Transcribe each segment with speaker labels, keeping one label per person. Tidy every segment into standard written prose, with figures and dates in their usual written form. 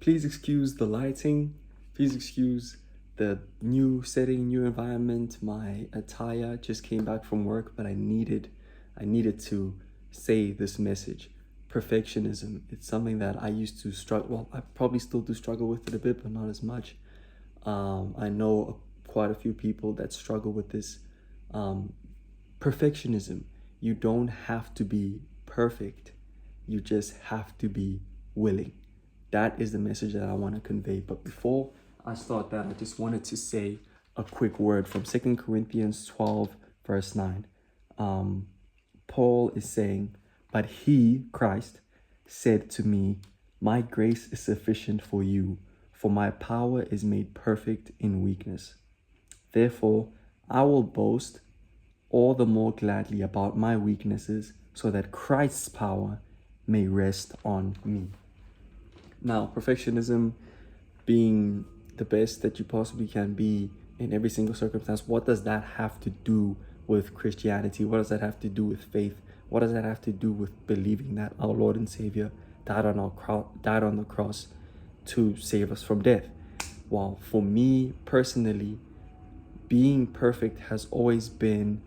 Speaker 1: Please excuse the lighting. Please excuse the new setting, new environment. My attire just came back from work, but I needed to say this message. Perfectionism. It's something that I used to struggle. Well, I probably still do struggle with it a bit, but not as much. I know quite a few people that struggle with this. Um, Perfectionism. You don't have to be perfect. You just have to be willing. That is the message that I want to convey. But before I start that, I just wanted to say a quick word from 2 Corinthians 12, verse 9. Paul is saying, "But he, Christ, said to me, my grace is sufficient for you, for my power is made perfect in weakness. Therefore, I will boast all the more gladly about my weaknesses, so that Christ's power may rest on me." Now, perfectionism, being the best that you possibly can be in every single circumstance, what does that have to do with Christianity? What does that have to do with faith? What does that have to do with believing that our Lord and Savior died on the cross to save us from death? Well, for me personally, being perfect has always been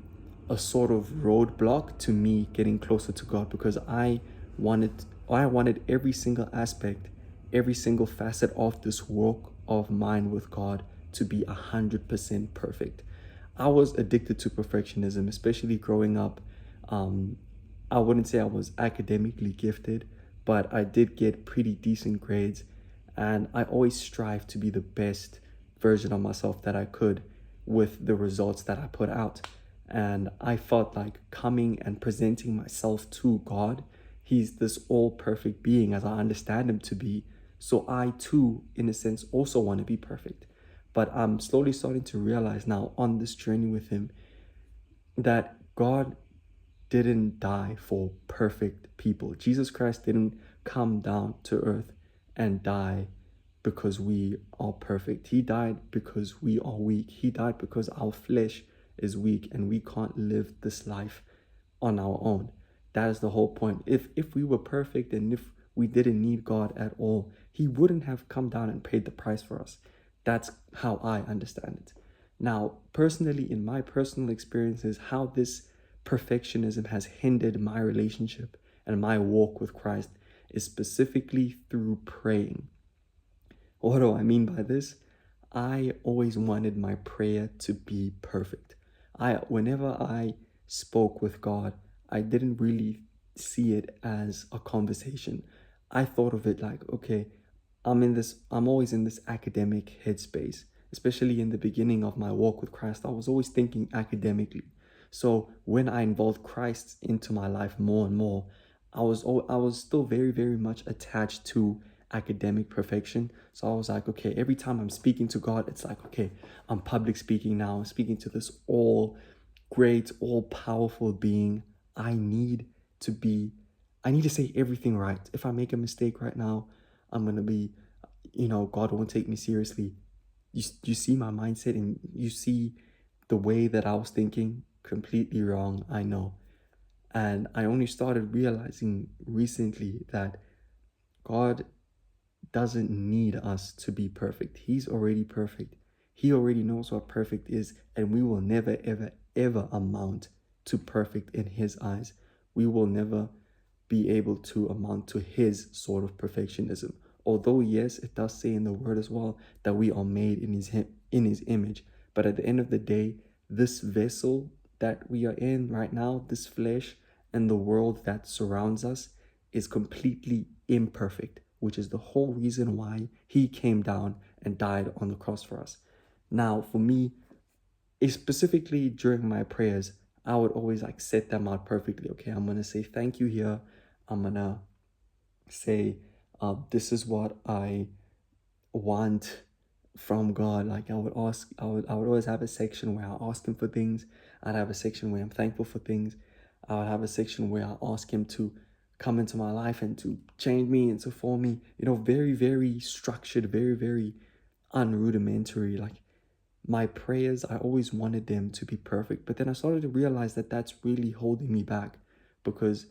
Speaker 1: a sort of roadblock to me getting closer to God, because I wanted every single aspect, every single facet of this walk of mine with God to be 100% perfect. I was addicted to perfectionism, especially growing up. I wouldn't say I was academically gifted, but I did get pretty decent grades, and I always strive to be the best version of myself that I could with the results that I put out. And I felt like coming and presenting myself to God, He's this all perfect being as I understand Him to be. So I too, in a sense, also want to be perfect. But I'm slowly starting to realize now on this journey with Him that God didn't die for perfect people. Jesus Christ didn't come down to earth and die because we are perfect. He died because we are weak. He died because our flesh is weak and we can't live this life on our own. That is the whole point. If we were perfect and if we didn't need God at all, He wouldn't have come down and paid the price for us. That's how I understand it. Now, personally, in my personal experiences, how this perfectionism has hindered my relationship and my walk with Christ is specifically through praying. What do I mean by this? I always wanted my prayer to be perfect. Whenever I spoke with God, I didn't really see it as a conversation. I thought of it like, okay, I'm always in this academic headspace, especially in the beginning of my walk with Christ. I was always thinking academically. So when I involved Christ into my life more and more, I was still very, very much attached to academic perfection. So I was like, okay, every time I'm speaking to God, it's like, okay, I'm public speaking now. I'm speaking to this all great, all powerful being. I need to say everything right. If I make a mistake right now, I'm going to be, God won't take me seriously. You see my mindset, and you see the way that I was thinking, completely wrong, I know. And I only started realizing recently that God doesn't need us to be perfect. He's already perfect. He already knows what perfect is, and we will never, ever, ever amount to perfect in His eyes. We will never be able to amount to His sort of perfectionism. Although, yes, it does say in the Word as well that we are made in His image. But at the end of the day, this vessel that we are in right now, this flesh and the world that surrounds us, is completely imperfect, which is the whole reason why He came down and died on the cross for us. Now, for me, specifically during my prayers, I would always set them out perfectly. Okay, I'm gonna say thank you here. I'm gonna say, this is what I want from God. I would always have a section where I ask Him for things. I'd have a section where I'm thankful for things. I would have a section where I ask Him to come into my life and to change me and to form me. Very, very structured, very, very unrudimentary. Like, my prayers, I always wanted them to be perfect. But then I started to realize that that's really holding me back, because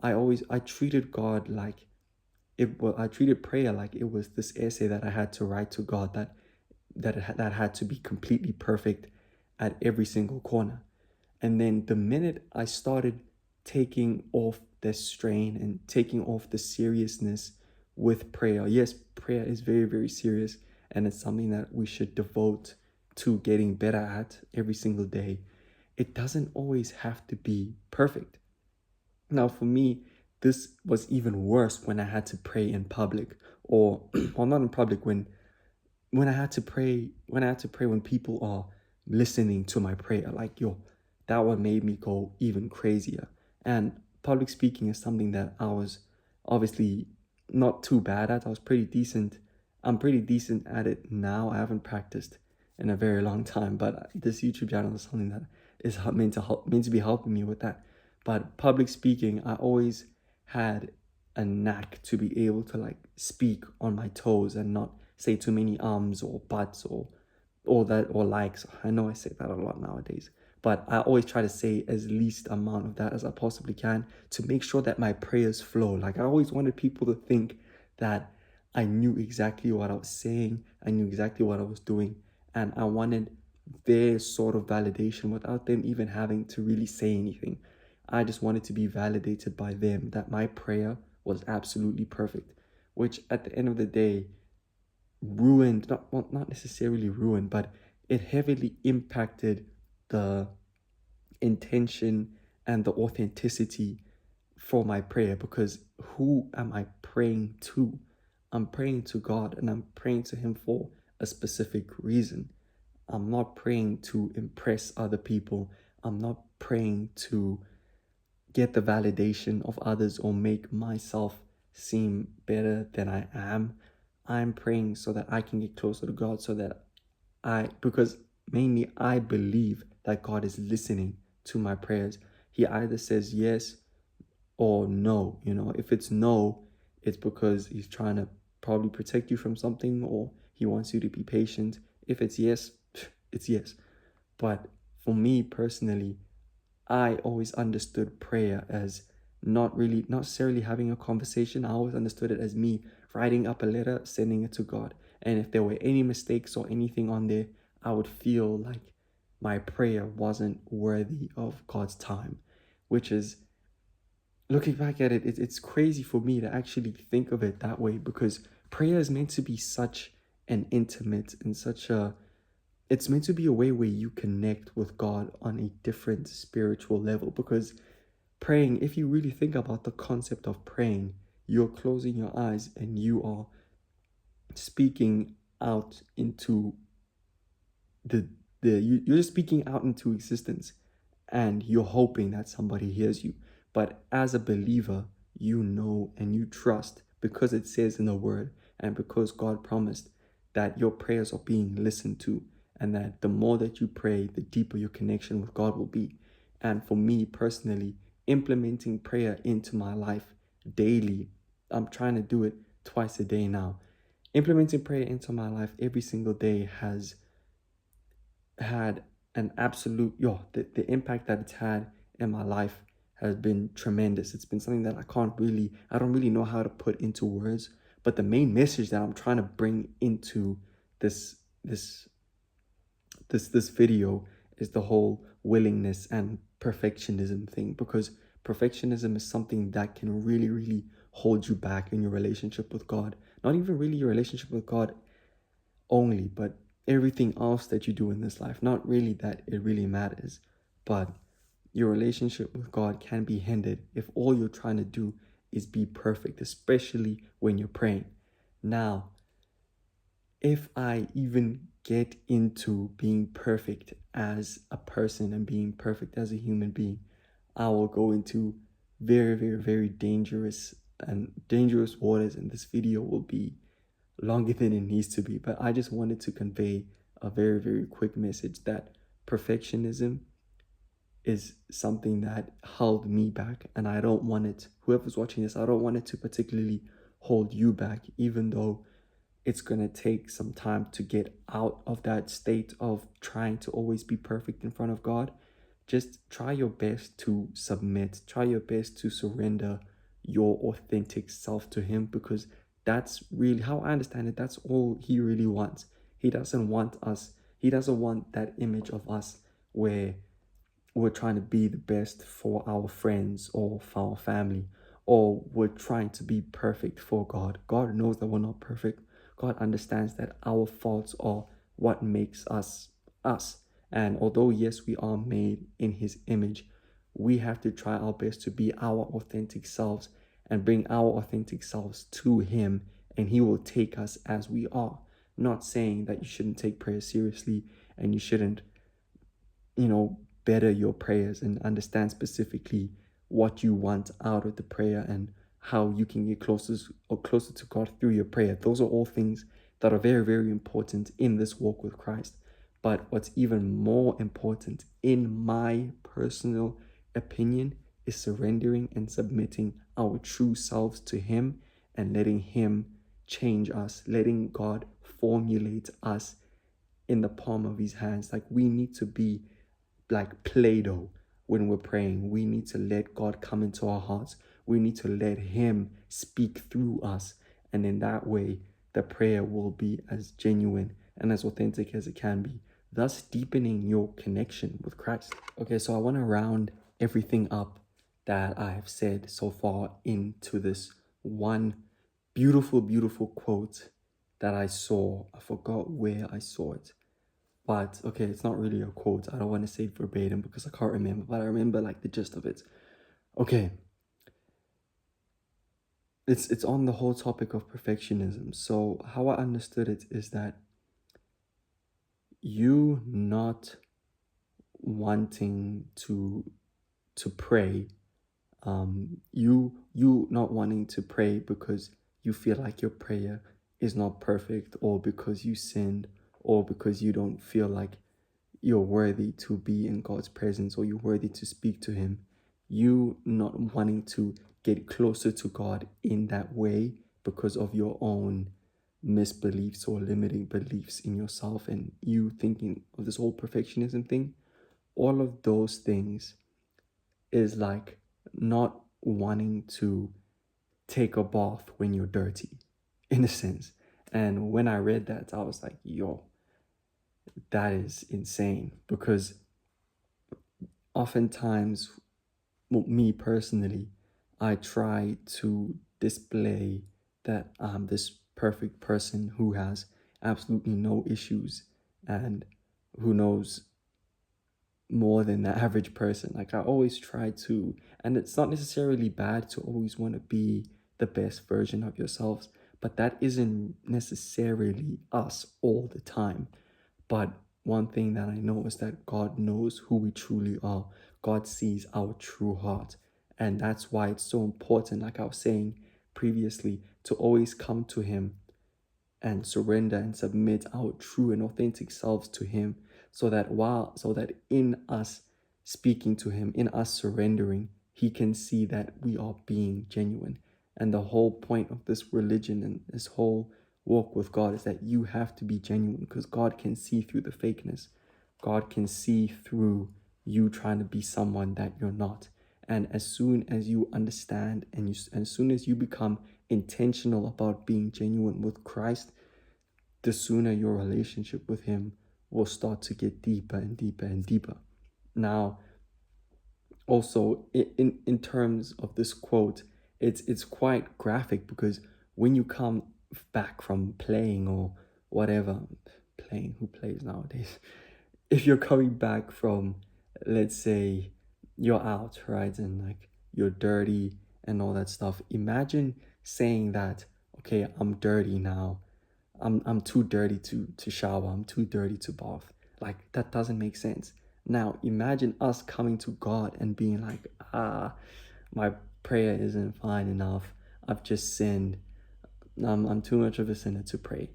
Speaker 1: I treated God like I treated prayer like it was this essay that I had to write to God, that had to be completely perfect at every single corner. And then the minute I started taking off the strain and taking off the seriousness with prayer, yes, prayer is very, very serious, and it's something that we should devote to getting better at every single day. It doesn't always have to be perfect. Now, for me, this was even worse when I had to pray in public, or well, not in public, when I had to pray when people are listening to my prayer. Like, yo, that one made me go even crazier. And public speaking is something that I was obviously not too bad at. I was pretty decent. I'm pretty decent at it now. I haven't practiced in a very long time, but this YouTube channel is something that is meant to be helping me with that. But public speaking, I always had a knack to be able to like speak on my toes and not say too many ums or buts or all that, or likes. I know I say that a lot nowadays, but I always try to say as least amount of that as I possibly can to make sure that my prayers flow. Like, I always wanted people to think that I knew exactly what I was saying, I knew exactly what I was doing, and I wanted their sort of validation without them even having to really say anything. I just wanted to be validated by them that my prayer was absolutely perfect, which at the end of the day ruined, not necessarily ruined, but it heavily impacted the intention and the authenticity for my prayer. Because who am I praying to? I'm praying to God, and I'm praying to Him for a specific reason. I'm not praying to impress other people. I'm not praying to get the validation of others or make myself seem better than I am. I'm praying so that I can get closer to God, so that because mainly I believe that God is listening to my prayers. He either says yes or no. If it's no, it's because He's trying to probably protect you from something, or He wants you to be patient. If it's yes, it's yes. But for me personally, I always understood prayer as not really not necessarily having a conversation. I always understood it as me writing up a letter, sending it to God. And if there were any mistakes or anything on there, I would feel like my prayer wasn't worthy of God's time, which is, looking back at it, it's crazy for me to actually think of it that way, because prayer is meant to be such an intimate and such a it's meant to be a way where you connect with God on a different spiritual level. Because praying, if you really think about the concept of praying, you're closing your eyes and you are speaking out into the you're just speaking out into existence, and you're hoping that somebody hears you. But as a believer, you know and you trust, because it says in the word, and because God promised that your prayers are being listened to, and that the more that you pray, the deeper your connection with God will be. And for me personally, implementing prayer into my life daily, I'm trying to do it twice a day now. Implementing prayer into my life every single day has had an absolute, the impact that it's had in my life has been tremendous. It's been something that I don't really know how to put into words. But the main message that I'm trying to bring into this this this video is the whole willingness and perfectionism thing. Because perfectionism is something that can really, really hold you back in your relationship with God. Not even really your relationship with God only, but everything else that you do in this life. Not really that it really matters, but your relationship with God can be hindered if all you're trying to do is be perfect, especially when you're praying. Now, if I even get into being perfect as a person and being perfect as a human being, I will go into very, very, very dangerous waters, and this video will be longer than it needs to be. But I just wanted to convey a very, very quick message that perfectionism is something that held me back, and I don't want it, whoever's watching this, I don't want it to particularly hold you back, even though it's going to take some time to get out of that state of trying to always be perfect in front of God. Just try your best to submit, try your best to surrender your authentic self to him, because that's really how I understand it. That's all he really wants. He doesn't want us, he doesn't want that image of us where we're trying to be the best for our friends or for our family, or we're trying to be perfect for God. God knows that we're not perfect. God understands that our faults are what makes us us. And although, yes, we are made in his image, we have to try our best to be our authentic selves and bring our authentic selves to him, and he will take us as we are. Not saying that you shouldn't take prayer seriously and you shouldn't, better your prayers and understand specifically what you want out of the prayer and how you can get closer to God through your prayer. Those are all things that are very, very important in this walk with Christ. But what's even more important, in my personal opinion, is surrendering and submitting our true selves to him and letting him change us, letting God formulate us in the palm of his hands. Like, we need to be like Play-Doh when we're praying. We need to let God come into our hearts. We need to let him speak through us. And in that way, the prayer will be as genuine and as authentic as it can be, thus deepening your connection with Christ. Okay, so I want to round everything up that I have said so far into this one beautiful, beautiful quote that I saw. I forgot where I saw it. But okay, it's not really a quote. I don't want to say it verbatim because I can't remember, but I remember like the gist of it. Okay. It's on the whole topic of perfectionism. So how I understood it is that you not wanting to pray, you not wanting to pray because you feel like your prayer is not perfect, or because you sinned, or because you don't feel like you're worthy to be in God's presence, or you're worthy to speak to him. You not wanting to get closer to God in that way because of your own misbeliefs or limiting beliefs in yourself, and you thinking of this whole perfectionism thing. All of those things is like not wanting to take a bath when you're dirty, in a sense. And when I read that, I was like, yo, that is insane, because oftentimes, well, me personally, I try to display that I'm this perfect person who has absolutely no issues and who knows more than the average person. Like, I always try to, and it's not necessarily bad to always want to be the best version of yourselves, but that isn't necessarily us all the time. But one thing that I know is that God knows who we truly are. God sees our true heart. And that's why it's so important, like I was saying previously, to always come to him and surrender and submit our true and authentic selves to him, so that in us speaking to him, in us surrendering, he can see that we are being genuine. And the whole point of this religion and this whole walk with God is that you have to be genuine, because God can see through the fakeness. God can see through you trying to be someone that you're not. And as soon as you understand, and as soon as you become intentional about being genuine with Christ, the sooner your relationship with him will start to get deeper and deeper and deeper. Now, also in terms of this quote, it's quite graphic, because when you come back from playing or whatever, playing, who plays nowadays? If you're coming back from, let's say, you're out, right, and like you're dirty and all that stuff, imagine saying that, okay, I'm dirty now, I'm too dirty to shower, I'm too dirty to bath. Like, that doesn't make sense. Now imagine us coming to God and being like, my prayer isn't fine enough, I've just sinned, I'm too much of a sinner to pray.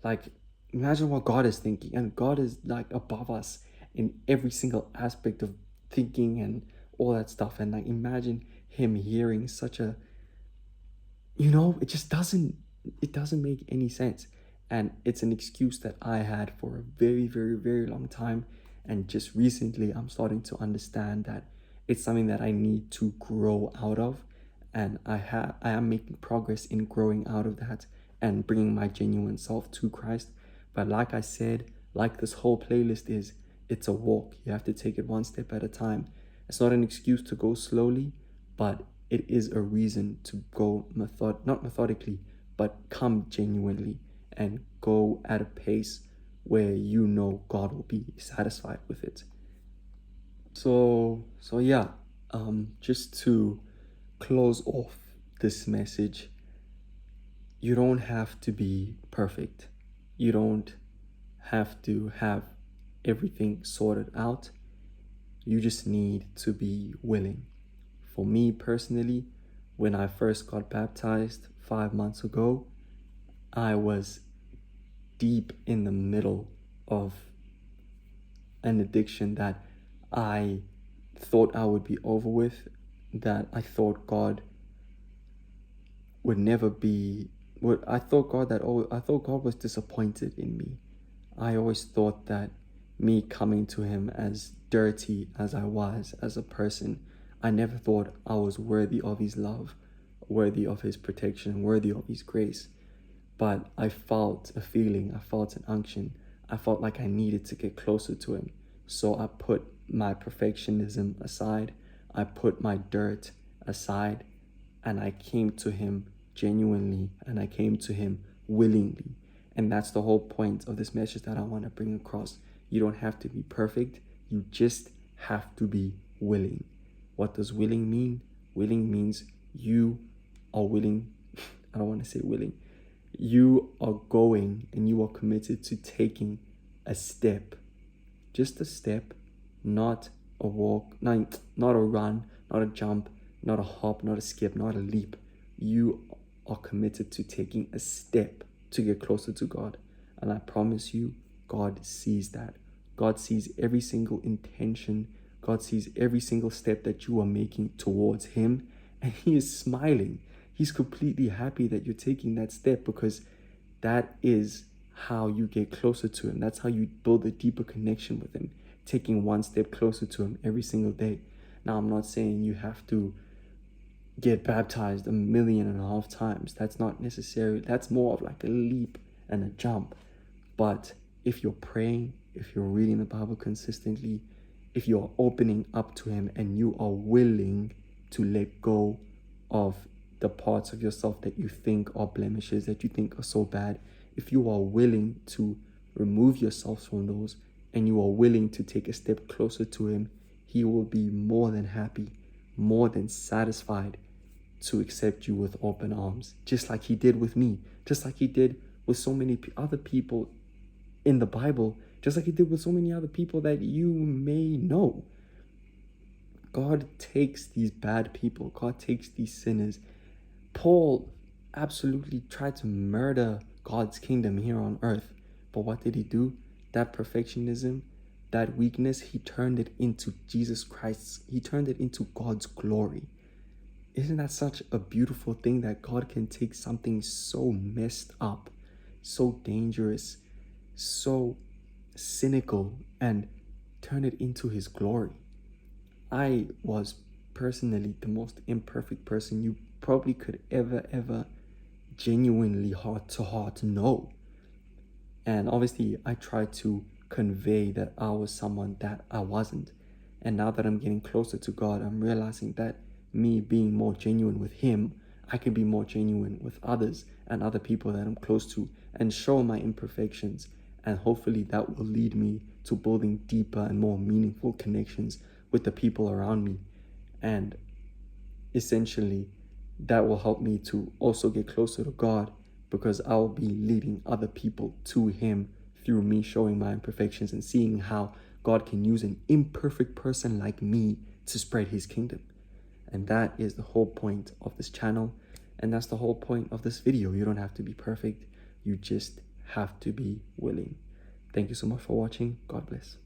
Speaker 1: Like, imagine what God is thinking. And God is like above us in every single aspect of thinking and all that stuff. And like, imagine him hearing such a, it just doesn't make any sense. And it's an excuse that I had for a very, very, very long time. And just recently I'm starting to understand that it's something that I need to grow out of. and I am making progress in growing out of that and bringing my genuine self to Christ. But like I said, like this whole playlist is, it's a walk. You have to take it one step at a time. It's not an excuse to go slowly, but it is a reason to go not methodically, but come genuinely and go at a pace where you know God will be satisfied with it. So yeah, just to close off this message, you don't have to be perfect. You don't have to have everything sorted out. You just need to be willing. For me personally, when I first got baptized 5 months ago, I was deep in the middle of an addiction that I thought I would be over with, that I thought God would never be what I thought God was disappointed in me. I always thought that me coming to him as dirty as I was as a person, I never thought I was worthy of his love, worthy of his protection, worthy of his grace. But I felt a feeling, I felt an unction. I felt like I needed to get closer to him. So I put my perfectionism aside. I put my dirt aside, and I came to him genuinely, and I came to him willingly. And that's the whole point of this message that I want to bring across. You don't have to be perfect. You just have to be willing. What does willing mean? Willing means you are willing. I don't want to say willing. You are going and you are committed to taking a step. Just a step, not a walk, not a run, not a jump, not a hop, not a skip, not a leap. You are committed to taking a step to get closer to God. And I promise you, God sees that. God sees every single intention. God sees every single step that you are making towards him. And he is smiling. He's completely happy that you're taking that step, because that is how you get closer to him. That's how you build a deeper connection with him, taking one step closer to him every single day. Now, I'm not saying you have to get baptized 1.5 million times. That's not necessary. That's more of like a leap and a jump. But if you're praying, if you're reading the Bible consistently, if you're opening up to him and you are willing to let go of the parts of yourself that you think are blemishes, that you think are so bad, if you are willing to remove yourself from those and you are willing to take a step closer to him, he will be more than happy, more than satisfied to accept you with open arms, just like he did with me, just like he did with so many other people in the Bible, just like he did with so many other people that you may know. God takes these bad people, God takes these sinners. Paul absolutely tried to murder God's kingdom here on earth. But what did he do? That perfectionism, that weakness, he turned it into Jesus Christ. He turned it into God's glory. Isn't that such a beautiful thing, that God can take something so messed up, so dangerous, so cynical, and turn it into his glory? I was personally the most imperfect person you probably could ever genuinely heart to heart know. And obviously I tried to convey that I was someone that I wasn't. And now that I'm getting closer to God, I'm realizing that me being more genuine with him, I can be more genuine with others and other people that I'm close to, and show my imperfections. And hopefully that will lead me to building deeper and more meaningful connections with the people around me. And essentially, that will help me to also get closer to God, because I'll be leading other people to him through me showing my imperfections and seeing how God can use an imperfect person like me to spread his kingdom. And that is the whole point of this channel. And that's the whole point of this video. You don't have to be perfect. You just have to be willing. Thank you so much for watching. God bless.